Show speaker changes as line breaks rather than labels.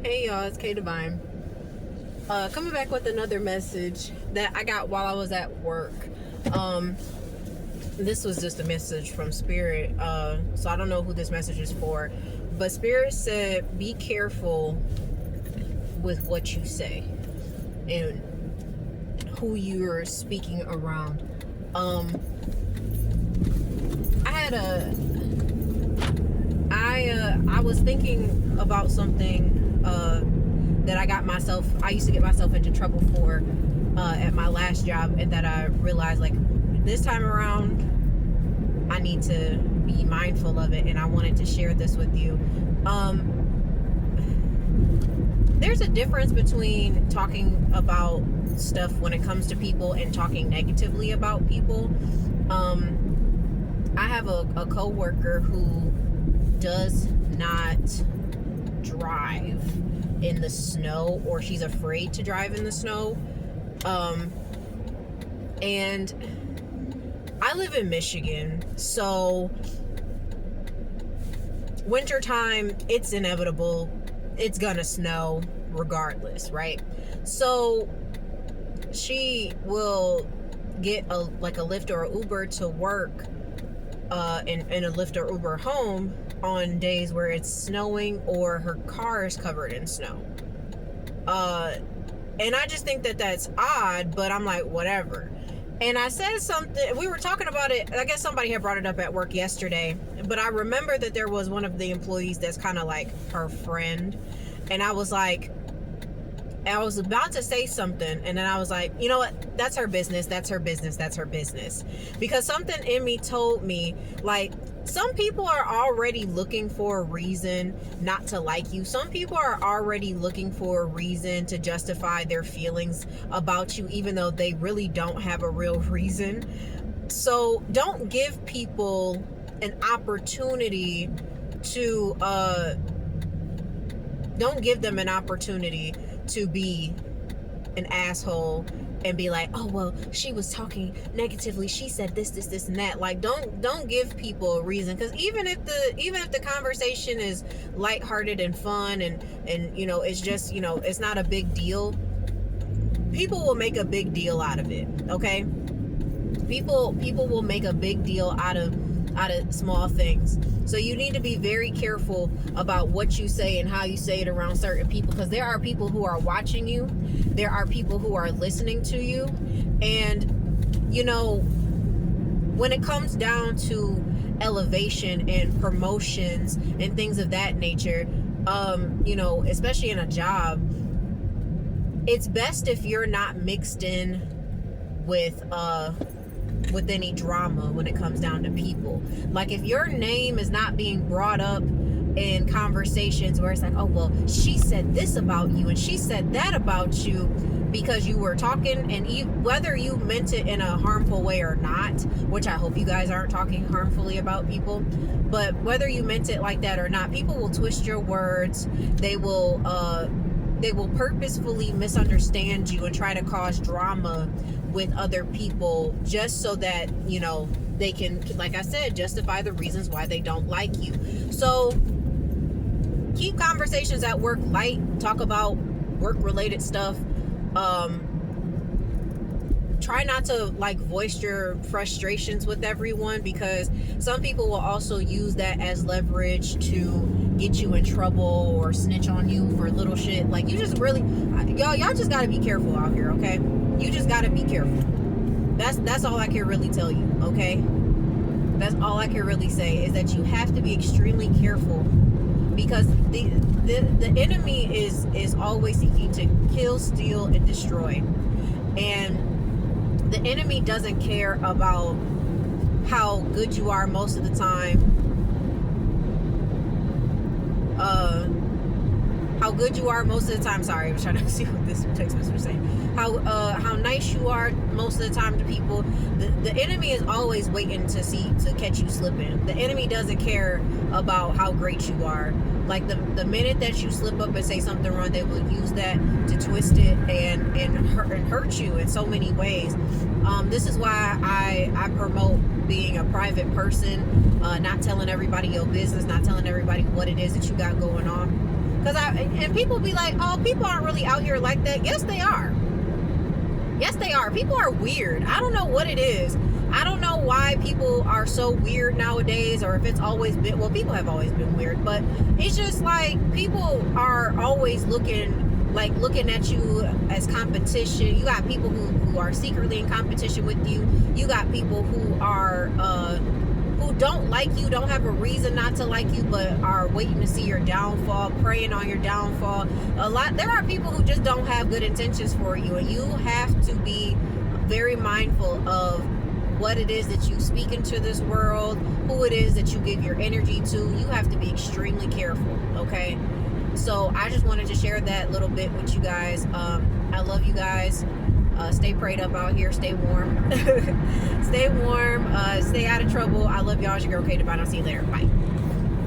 Hey y'all, it's K Divine. Coming back with another message that I got while I was at work. This was just a message from Spirit, so I don't know who this message is for, but Spirit said, be careful with what you say and who you're speaking around. I was thinking about something that I used to get myself into trouble for at my last job, and that I realized, like, this time around I need to be mindful of it, and I wanted to share this with you. There's a difference between talking about stuff when it comes to people and talking negatively about people. I have a coworker who does not drive in the snow, or she's afraid to drive in the snow. And I live in Michigan, so wintertime, it's inevitable. It's gonna snow regardless, right? So she will get a Lyft or an Uber to work, and a Lyft or Uber home on days where it's snowing or her car is covered in snow. And I just think that that's odd, but I'm like, whatever. And I said something, we were talking about it, I guess somebody had brought it up at work yesterday, but I remember that there was one of the employees that's kind of like her friend, and I was about to say something, and then I was like, you know what, that's her business, because something in me told me, like, some people are already looking for a reason not to like you. Some people are already looking for a reason to justify their feelings about you, even though they really don't have a real reason. So don't give people an opportunity to don't give them an opportunity to be an asshole and be like, oh, well, she was talking negatively, she said this and that. Like, don't give people a reason, because even if the conversation is lighthearted and fun, and you know, it's just, you know, it's not a big deal, people will make a big deal out of it. Okay, people will make a big deal out of small things. So you need to be very careful about what you say and how you say it around certain people, because there are people who are watching you, there are people who are listening to you, and you know, when it comes down to elevation and promotions and things of that nature, you know, especially in a job, it's best if you're not mixed in with any drama when it comes down to people. Like, if your name is not being brought up in conversations where it's like, oh, well, she said this about you and she said that about you, because you were talking, and whether you meant it in a harmful way or not, which I hope you guys aren't talking harmfully about people, but whether you meant it like that or not, people will twist your words. They will purposefully misunderstand you and try to cause drama with other people, just so that, you know, they can, like I said, justify the reasons why they don't like you. So keep conversations at work light. Talk about work related stuff. Try not to, like, voice your frustrations with everyone, because some people will also use that as leverage to get you in trouble or snitch on you for little shit. Like, you just really, y'all just gotta be careful out here, okay? You just gotta be careful. That's all I can really tell you, okay? That's all I can really say, is that you have to be extremely careful, because the enemy is always seeking to kill, steal, and destroy. And the enemy doesn't care about how good you are most of the time. How good you are most of the time. Sorry, I was trying to see what this text message was saying. How nice you are most of the time to people. The enemy is always waiting to catch you slipping. The enemy doesn't care about how great you are. Like, the minute that you slip up and say something wrong, they will use that to twist it and hurt you in so many ways. This is why I promote being a private person, not telling everybody your business, not telling everybody what it is that you got going on. Because and people be like, oh, people aren't really out here like that. Yes, they are. Yes, they are. People are weird. I don't know what it is. I don't know why people are so weird nowadays, or if it's always been, well, people have always been weird, but it's just like people are always looking at you as competition. You got people who are secretly in competition with you. You got people who are who don't like you, don't have a reason not to like you, but are waiting to see your downfall, preying on your downfall. There are people who just don't have good intentions for you, and you have to be very mindful of what it is that you speak into this world, who it is that you give your energy to. You have to be extremely careful, okay? So I just wanted to share that little bit with you guys. I love you guys. Stay prayed up out here. Stay warm. Stay warm. Stay out of trouble. I love y'all. It's your girl, Kay Divine. I'll see you later. Bye.